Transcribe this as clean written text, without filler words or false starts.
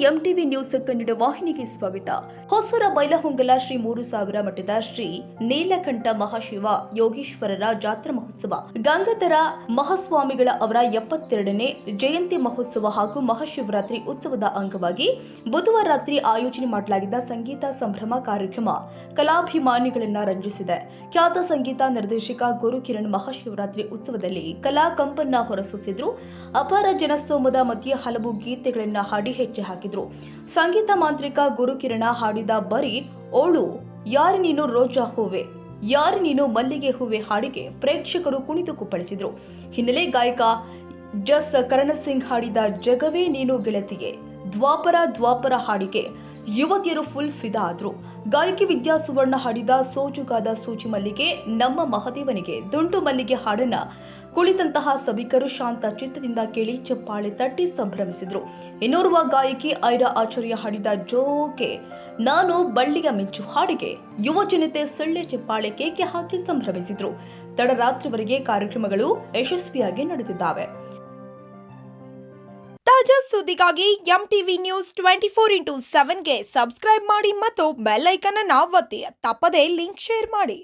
MTV news Kannada ವಾಹಿನಿಗೆ ಸ್ವಾಗತ. ಹೊಸೂರ ಬೈಲಹೊಂಗಲ ಶ್ರೀ 3000 ಮಠದ ಶ್ರೀ ನೀಲಕಂಠ ಮಹಾಶಿವ ಯೋಗೀಶ್ವರರ ಜಾತ್ರಾ ಮಹೋತ್ಸವ, ಗಂಗಾಧರ ಮಹಾಸ್ವಾಮಿಗಳ ಅವರ 72ನೇ ಜಯಂತಿ ಮಹೋತ್ಸವ ಹಾಗೂ ಮಹಾಶಿವರಾತ್ರಿ ಉತ್ಸವದ ಅಂಗವಾಗಿ ಬುಧವಾರ ರಾತ್ರಿ ಆಯೋಜನೆ ಮಾಡಲಾಗಿದ್ದ ಸಂಗೀತ ಸಂಭ್ರಮ ಕಾರ್ಯಕ್ರಮ ಕಲಾಭಿಮಾನಿಗಳನ್ನ ರಂಜಿಸಿದೆ. ಖ್ಯಾತ ಸಂಗೀತ ನಿರ್ದೇಶಕ ಗುರುಕಿರಣ್ ಮಹಾಶಿವರಾತ್ರಿ ಉತ್ಸವದಲ್ಲಿ ಕಲಾ ಕಂಪನ್ನ ಹೊರಸೂಸಿದ್ರು. ಅಪಾರ ಜನಸ್ತೋಮದ ಮಧ್ಯೆ ಹಲವು ಗೀತೆಗಳನ್ನ ಹಾಡಿ ಹೆಜ್ಜೆ ಹಾಕಿದ್ರು. ಸಂಗೀತ ಮಾಂತ್ರಿಕ ಗುರುಕಿರಣ ಹಾಡಿದ ಬರೀ ಓಳು ಯಾರು ನೀನು ರೋಜಾ ಹೂವೆ, ಯಾರು ನೀನು ಮಲ್ಲಿಗೆ ಹೂವೆ ಹಾಡಿಗೆ ಪ್ರೇಕ್ಷಕರು ಕುಣಿದು ಕುಪ್ಪಳಿಸಿದ್ರು. ಹಿನ್ನೆಲೆ ಗಾಯಕ ಜಸ್ ಕರಣಸಿಂಗ್ ಹಾಡಿದ ಜಗವೇ ನೀನು ಗೆಳತಿಗೆ, ದ್ವಾಪರ ಹಾಡಿಗೆ ಯುವತಿಯರು ಫುಲ್ ಫಿದಾ ಆದ್ರು. ಗಾಯಕಿ ವಿದ್ಯಾ ಸುವರ್ಣ ಹಾಡಿದ ಸೋಜುಗಾದ ಸೂಜಿ ಮಲ್ಲಿಗೆ ನಮ್ಮ ಮಹದೇವನಿಗೆ ದುಂಡು ಮಲ್ಲಿಗೆ ಹಾಡನ್ನ ಕುಳಿತಂತಹ ಸಭಿಕರು ಶಾಂತ ಚಿತ್ತದಿಂದ ಕೇಳಿ ಚಪ್ಪಾಳೆ ತಟ್ಟಿ ಸಂಭ್ರಮಿಸಿದ್ರು. ಇನ್ನೋರ್ವ ಗಾಯಕಿ ಐರಾ ಆಚಾರ್ಯ ಹಾಡಿದ ಜೋಕೆ ನಾನು ಬಳ್ಳಿಯ ಮಿಂಚು ಹಾಡಿಗೆ ಯುವ ಜನತೆ ಸೊಳ್ಳೆ ಚಪ್ಪಾಳೆ ಕೇಕೆ ಹಾಕಿ ಸಂಭ್ರಮಿಸಿದ್ರು. ತಡರಾತ್ರಿವರೆಗೆ ಕಾರ್ಯಕ್ರಮಗಳು ಯಶಸ್ವಿಯಾಗಿ ನಡೆದಿದ್ದಾವೆ. ತಾಜಾ ಸುದ್ದಿಗಾಗಿ ಎಂಟಿವಿ ನ್ಯೂಸ್ 24x7ಗೆ ಸಬ್ಸ್ಕ್ರೈಬ್ ಮಾಡಿ ಮತ್ತು ಬೆಲ್ ಐಕಾನ್ ಅನ್ನು ಒತ್ತಿ. ತಪ್ಪದೇ ಲಿಂಕ್ ಶೇರ್ ಮಾಡಿ.